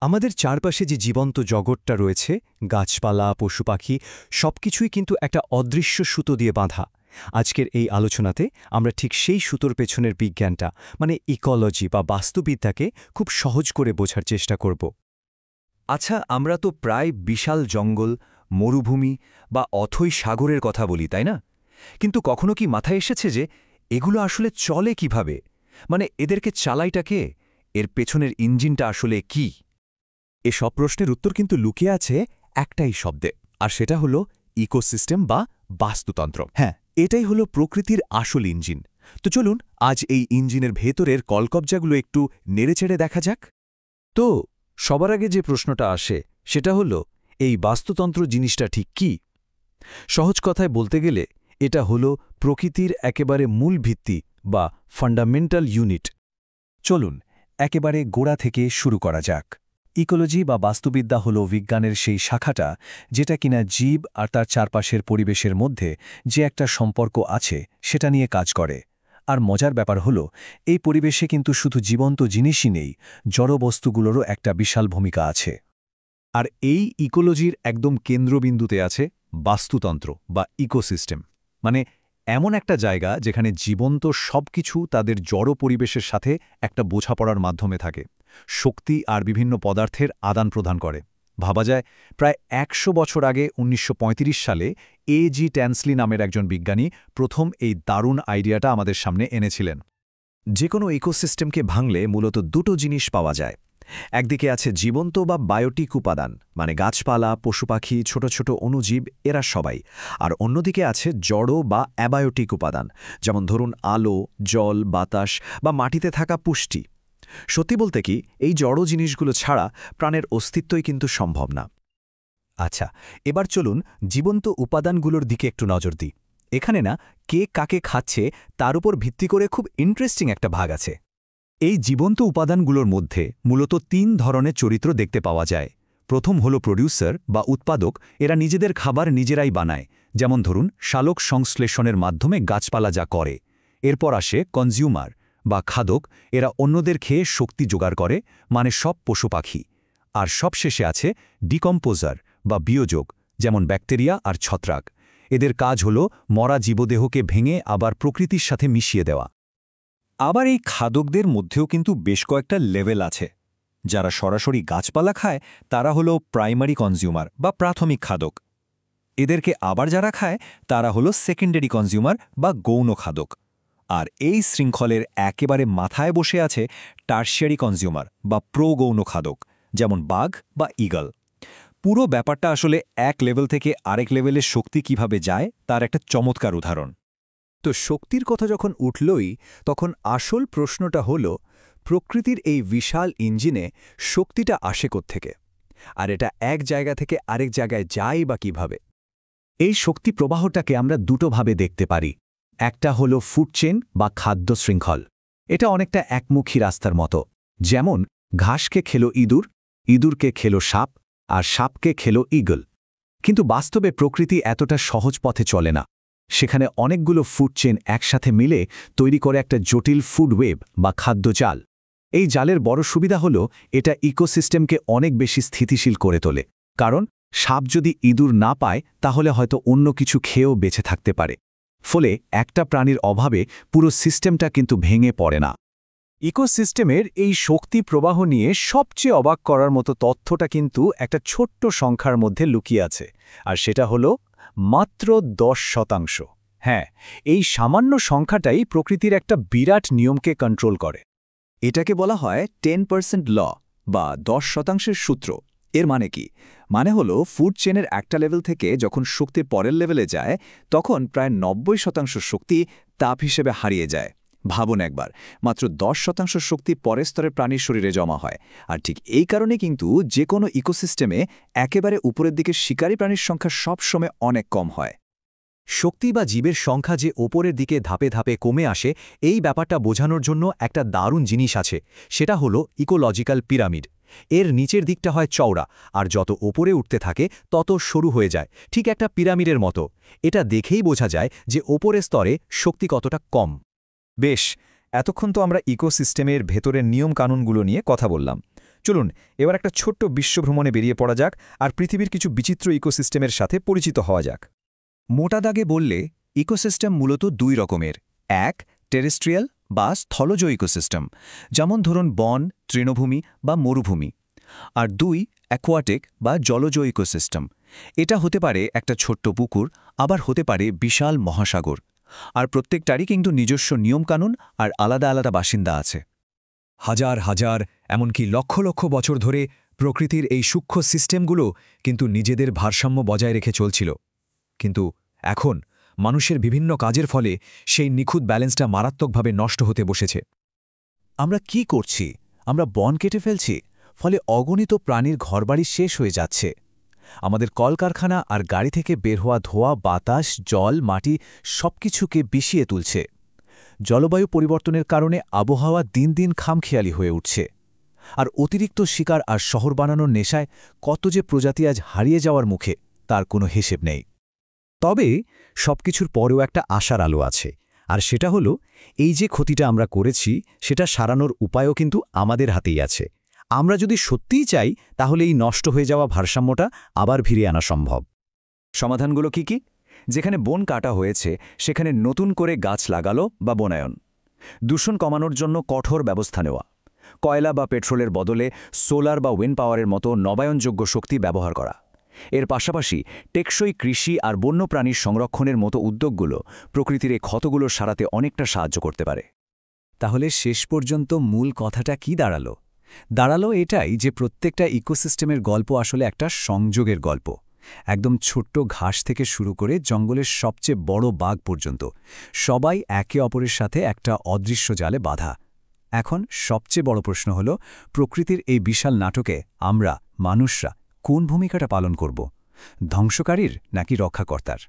আমাদের চারপাশে যে জীবন্ত জগৎটা রয়েছে, গাছপালা, পশুপাখি, সবকিছুই কিন্তু একটা অদৃশ্য সুতো দিয়ে বাঁধা। আজকের এই আলোচনাতে আমরা ঠিক সেই সুতোর পেছনের বিজ্ঞানটা, মানে ইকোলজি বা বাস্তুবিদ্যাকে খুব সহজ করে বোঝার চেষ্টা করব। আচ্ছা, আমরা তো প্রায় বিশাল জঙ্গল, মরুভূমি বা অথই সাগরের কথা বলি, তাই না? কিন্তু কখনো কি মাথায় এসেছে যে এগুলো আসলে চলে কিভাবে? মানে এদেরকে চালাইটা কে? এর পেছনের ইঞ্জিনটা আসলে কি? এসব প্রশ্নের উত্তর কিন্তু লুকিয়ে আছে একটাই শব্দে, আর সেটা হলো ইকোসিস্টেম বা বাস্তুতন্ত্র। হ্যাঁ, এটাই হলো প্রকৃতির আসল ইঞ্জিন। তো চলুন আজ এই ইঞ্জিনের ভেতরের কলকবজাগুলো একটু নেড়েচেড়ে দেখা যাক। তো সবার আগে যে প্রশ্নটা আসে সেটা হলো, এই বাস্তুতন্ত্র জিনিসটা ঠিক কি? সহজ কথায় বলতে গেলে এটা হলো প্রকৃতির একেবারে মূল ভিত্তি বা ফান্ডামেন্টাল ইউনিট। চলুন একেবারে গোড়া থেকে শুরু করা যাক। ইকোলজি বা বাস্তুবিদ্যা হল বিজ্ঞানের সেই শাখাটা যেটা কিনা জীব আর তার চারপাশের পরিবেশের মধ্যে যে একটা সম্পর্ক আছে সেটা নিয়ে কাজ করে। আর মজার ব্যাপার হলো, এই পরিবেশে কিন্তু শুধু জীবন্ত জিনিসই নেই, জড়বস্তুগুলোরও একটা বিশাল ভূমিকা আছে। আর এই ইকোলজির একদম কেন্দ্রবিন্দুতে আছে বাস্তুতন্ত্র বা ইকোসিস্টেম, মানে এমন একটা জায়গা যেখানে জীবন্ত সবকিছু তাদের জড় পরিবেশের সাথে একটা বোঝাপড়ার মাধ্যমে থাকে, শক্তি আর বিভিন্ন পদার্থের আদান প্রদান করে। ভাবা যায় প্রায় ১০০ বছর আগে ১৯৩৫ সালে A.G. ট্যান্সলি নামের একজন বিজ্ঞানী প্রথম এই দারুণ আইডিয়াটা আমাদের সামনে এনেছিলেন। যে কোনো ইকোসিস্টেমকে ভাঙলে মূলত দুটো জিনিস পাওয়া যায়। একদিকে আছে জীবন্ত বা বায়োটিক উপাদান, মানে গাছপালা, পশুপাখি, ছোট ছোট অণুজীব, এরা সবাই। আর অন্যদিকে আছে জড় বা অ্যাবায়োটিক উপাদান, যেমন ধরুন আলো, জল, বাতাস বা মাটিতে থাকা পুষ্টি। সত্যি বলতে কি, এই জড় জিনিসগুলো ছাড়া প্রাণের অস্তিত্বই কিন্তু সম্ভব না। আচ্ছা, এবার চলুন জীবন্ত উপাদানগুলোর দিকে একটু নজর দিই। এখানে না কে কাকে খাচ্ছে তার উপর ভিত্তি করে খুব ইন্টারেস্টিং একটা ভাগ আছে। এই জীবন্ত উপাদানগুলোর মধ্যে মূলত ৩ ধরনের চরিত্র দেখতে পাওয়া যায়। প্রথম হলো প্রডিউসার বা উৎপাদক, এরা নিজেদের খাবার নিজেরাই বানায়, যেমন ধরুন শালক সংশ্লেষণের মাধ্যমে গাছপালা যা করে। এরপর আসে কনজিউমার বা খাদক, এরা অন্যদের খেয়ে শক্তি জোগাড় করে, মানে সব পশুপাখি। আর সবশেষে আছে ডিকম্পোজার বা বিয়োজক, যেমন ব্যাকটেরিয়া আর ছত্রাক। এদের কাজ হলো মরা জীবদেহকে ভেঙে আবার প্রকৃতির সাথে মিশিয়ে দেওয়া। আবার এই খাদকদের মধ্যেও কিন্তু বেশ কয়েকটা লেভেল আছে। যারা সরাসরি গাছপালা খায় তারা হলো প্রাইমারি কনজিউমার বা প্রাথমিক খাদক। এদেরকে আবার যারা খায় তারা হলো সেকেন্ডারি কনজিউমার বা গৌণ খাদক। আর এই শৃঙ্খলের একেবারে মাথায় বসে আছে টার্সিয়ারি কনজিউমার বা প্রগৌণ খাদক, যেমন বাঘ বা ঈগল। পুরো ব্যাপারটা আসলে এক লেভেল থেকে আরেক লেভেলে শক্তি কিভাবে যায় তার একটা চমৎকার উদাহরণ। তো শক্তির কথা যখন উঠলই, তখন আসল প্রশ্নটা হল, প্রকৃতির এই বিশাল ইঞ্জিনে শক্তিটা আসে কোত্থেকে? আর এটা এক জায়গা থেকে আরেক জায়গায় যায় বা কিভাবে? এই শক্তি প্রবাহটাকে আমরা দুটোভাবে দেখতে পারি। একটা হলো ফুড চেইন বা খাদ্য শৃঙ্খল। এটা অনেকটা একমুখী রাস্তার মতো। যেমন ঘাসকে খেলো ইঁদুর, ইঁদুরকে খেলো সাপ, আর সাপকে খেলো ঈগল। কিন্তু বাস্তবে প্রকৃতি এতটা সহজ পথে চলে না। সেখানে অনেকগুলো ফুড চেইন একসাথে মিলে তৈরি করে একটা জটিল ফুড ওয়েব বা খাদ্য জাল। এই জালের বড় সুবিধা হলো এটা ইকোসিস্টেমকে অনেক বেশি স্থিতিশীল করে তোলে। কারণ সাপ যদি ইঁদুর না পায় তাহলে হয়তো অন্য কিছু খেয়েও বেঁচে থাকতে পারে। ফলে একটা প্রাণীর অভাবে পুরো সিস্টেমটা কিন্তু ভেঙে পড়ে না। ইকোসিস্টেমের এই শক্তি প্রবাহ নিয়ে সবচেয়ে অবাক করার মতো তথ্যটা কিন্তু একটা ছোট্ট সংখ্যার মধ্যে লুকিয়ে আছে, আর সেটা হলো মাত্র 10%। হ্যাঁ, এই সামান্য সংখ্যাটাই প্রকৃতির একটা বিরাট নিয়মকে কন্ট্রোল করে। এটাকে বলা হয় 10% ল বা 10%-এর সূত্র। এর মানে কি? মানে হলো ফুড চেনের একটা লেভেল থেকে যখন শক্তি পরের লেভেলে যায়, তখন প্রায় 90% শক্তি তাপ হিসেবে হারিয়ে যায়। ভাবুন একবার, মাত্র 10% শক্তি পরের স্তরের প্রাণীর শরীরে জমা হয়। আর ঠিক এই কারণে কিন্তু যে কোনো ইকোসিস্টেমে একেবারে উপরের দিকে শিকারী প্রাণীর সংখ্যা সবসময় অনেক কম হয়। শক্তি বা জীবের সংখ্যা যে ওপরের দিকে ধাপে ধাপে কমে আসে, এই ব্যাপারটা বোঝানোর জন্য একটা দারুণ জিনিস আছে। সেটা হলো ইকোলজিক্যাল পিরামিড। এর নিচের দিকটা হয় চওড়া, আর যত ওপরে উঠতে থাকে তত সরু হয়ে যায়, ঠিক একটা পিরামিডের মতো। এটা দেখেই বোঝা যায় যে ওপরের স্তরে শক্তি কতটা কম। বেশ, এতক্ষণ তো আমরা ইকোসিস্টেমের ভেতরের নিয়মকানুনগুলো নিয়ে কথা বললাম। চলুন এবার একটা ছোট্ট বিশ্বভ্রমণে বেরিয়ে পড়া যাক আর পৃথিবীর কিছু বিচিত্র ইকোসিস্টেমের সাথে পরিচিত হওয়া যাক। মোটা দাগে বললে ইকোসিস্টেম মূলত দুই রকমের। এক, টেরেস্ট্রিয়াল বা স্থলজ ইকোসিস্টেম, যেমন ধরুন বন, তৃণভূমি বা মরুভূমি। আর দুই, অ্যাকোয়াটিক বা জলজ ইকোসিস্টেম। এটা হতে পারে একটা ছোট্ট পুকুর, আবার হতে পারে বিশাল মহাসাগর। আর প্রত্যেকটারই কিন্তু নিজস্ব নিয়মকানুন আর আলাদা আলাদা বাসিন্দা আছে। হাজার হাজার এমনকি লক্ষ লক্ষ বছর ধরে প্রকৃতির এই সূক্ষ্ম সিস্টেমগুলো কিন্তু নিজেদের ভারসাম্য বজায় রেখে চলছিল। কিন্তু এখন মানুষের বিভিন্ন কাজের ফলে সেই নিখুঁত ব্যালেন্সটা মারাত্মকভাবে নষ্ট হতে বসেছে। আমরা কি করছি? আমরা বন কেটে ফেলছি, ফলে অগণিত প্রাণীর ঘরবাড়ি শেষ হয়ে যাচ্ছে। আমাদের কলকারখানা আর গাড়ি থেকে বের হওয়া ধোঁয়া বাতাস, জল, মাটি সবকিছুকে বিষিয়ে তুলছে। জলবায়ু পরিবর্তনের কারণে আবহাওয়া দিন দিন খামখেয়ালি হয়ে উঠছে। আর অতিরিক্ত শিকার আর শহর বানানোর নেশায় কত যে প্রজাতি আজ হারিয়ে যাওয়ার মুখে, তার কোনো হিসেব নেই। তবে সবকিছুর পরেও একটা আশার আলো আছে, আর সেটা হলো এই যে ক্ষতিটা আমরা করেছি সেটা সারানোর উপায়ও কিন্তু আমাদের হাতেই আছে। আমরা যদি সত্যিই চাই তাহলে এই নষ্ট হয়ে যাওয়া ভারসাম্যটা আবার ফিরিয়ে আনা সম্ভব। সমাধানগুলো কি কি? যেখানে বন কাটা হয়েছে সেখানে নতুন করে গাছ লাগালো বা বনায়ন। দূষণ কমানোর জন্য কঠোর ব্যবস্থা নেওয়া। কয়লা বা পেট্রোলের বদলে সোলার বা উইন্ড পাওয়ারের মতো নবায়নযোগ্য শক্তি ব্যবহার করা। এর পাশাপাশি টেকসই কৃষি আর বন্যপ্রাণীর সংরক্ষণের মতো উদ্যোগগুলো প্রকৃতির এই ক্ষতগুলো সারাতে অনেকটা সাহায্য করতে পারে। তাহলে শেষ পর্যন্ত মূল কথাটা কি দাঁড়ালো? দাঁড়ালো এটাই যে প্রত্যেকটা ইকোসিস্টেমের গল্প আসলে একটা সংযোগের গল্প। একদম ছোট্ট ঘাস থেকে শুরু করে জঙ্গলের সবচেয়ে বড় বাঘ পর্যন্ত সবাই একে অপরের সাথে একটা অদৃশ্য জালে বাঁধা। এখন সবচেয়ে বড় প্রশ্ন হল, প্রকৃতির এই বিশাল নাটকে আমরা মানুষরা কোন ভূমিকাটা পালন করব? ধ্বংসকারীর নাকি রক্ষাকর্তার?